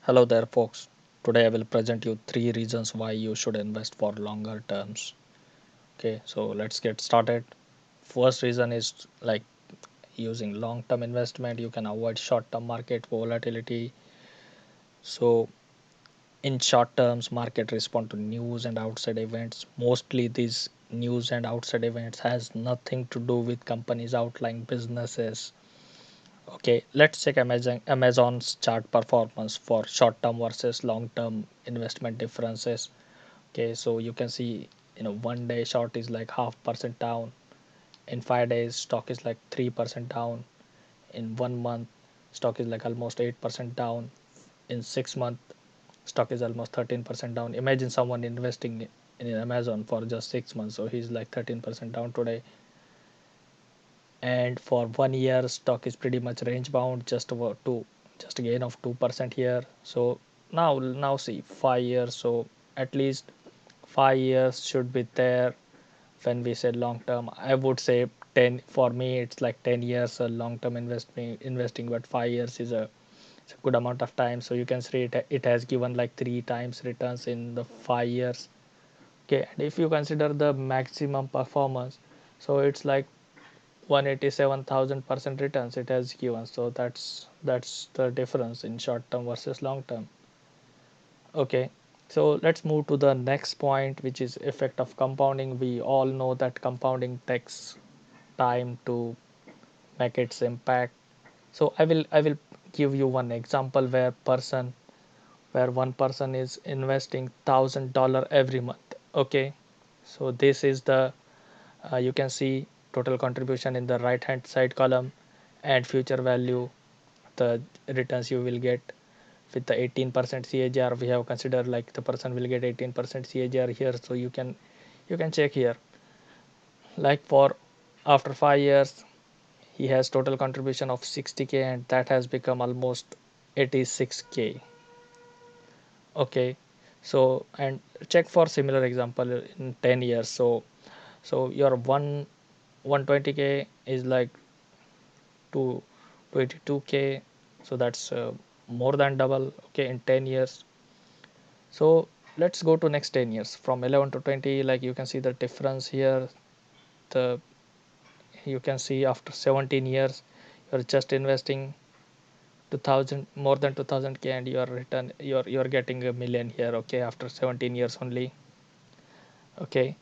Hello there, folks. Today I will present you three reasons why you should invest for longer terms. Okay, so let's get started. First reason is like using long term investment, you can avoid short term market volatility. So, in short terms, market respond to news and outside events. Mostly, these news and outside events has nothing to do with companies' outlying businesses. Okay, let's check Amazon's chart performance for short term versus long term investment differences. Okay, so you can see, one day short is like half percent down. In 5 days, stock is like 3% down. In 1 month, stock is like almost 8% down. In 6 months, stock is almost 13% down. Imagine someone investing in Amazon for just 6 months, so he's like 13% down today. And for 1 year, stock is pretty much range bound, just a gain of 2% here. So now see 5 years. So at least 5 years should be there when we say long term. I would say 10. For me it's like 10 years a long term investing, but 5 years is it's a good amount of time. So you can see it has given like 3 times returns in the 5 years. Okay, and if you consider the maximum performance, so it's like 187,000% returns it has given. So that's the difference in short term versus long term. Okay, so let's move to the next point, which is effect of compounding. We all know that compounding takes time to make its impact. So I will give you one example where one person is investing $1,000 every month. Okay, so this is the you can see total contribution in the right hand side column and future value, the returns you will get with the 18% CAGR. We have considered like the person will get 18% CAGR here. So you can check here, like for after 5 years he has total contribution of 60K and that has become almost 86K. Okay, so and check for similar example in 10 years. So your 120K is like to 82K. So that's more than double, okay, in 10 years. So let's go to next 10 years from 11 to 20. Like you can see the difference here. The You can see after 17 years you're just investing 2000, more than 2000K, and your return, you're getting a million here. Okay, after 17 years only. Okay,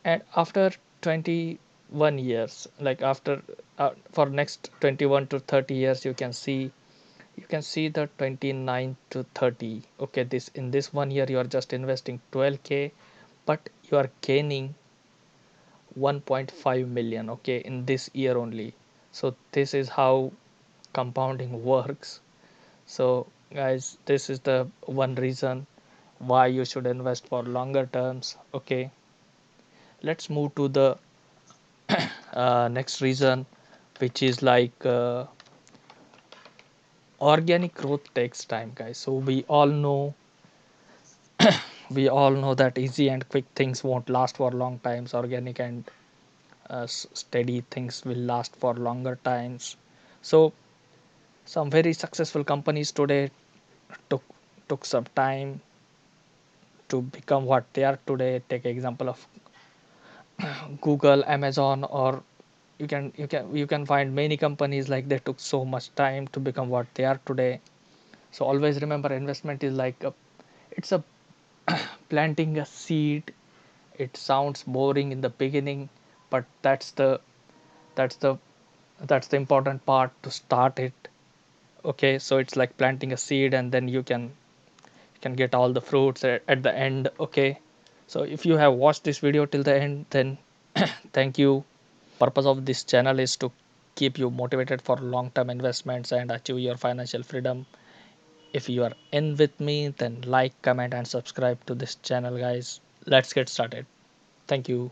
and after 21 years, like after for next 21 to 30 years, you can see the 29 to 30. Okay, this in this 1 year you are just investing 12K, but you are gaining 1.5 million, okay, in this year only. So this is how compounding works. So guys, this is the one reason why you should invest for longer terms. Okay, let's move to the next reason, which is like organic growth takes time, guys. So we all know that easy and quick things won't last for long times. Organic and steady things will last for longer times. So some very successful companies today took took some time to become what they are today. Take example of Google, Amazon, or you can find many companies like they took so much time to become what they are today. So always remember, investment is like it's a planting a seed. It sounds boring in the beginning, but that's the that's the important part to start it. Okay, so it's like planting a seed and then you can get all the fruits at the end. Okay, so if you have watched this video till the end, then thank you. Purpose of this channel is to keep you motivated for long term investments and achieve your financial freedom. If you are in with me, then like, comment and subscribe to this channel, guys. Let's get started. Thank you.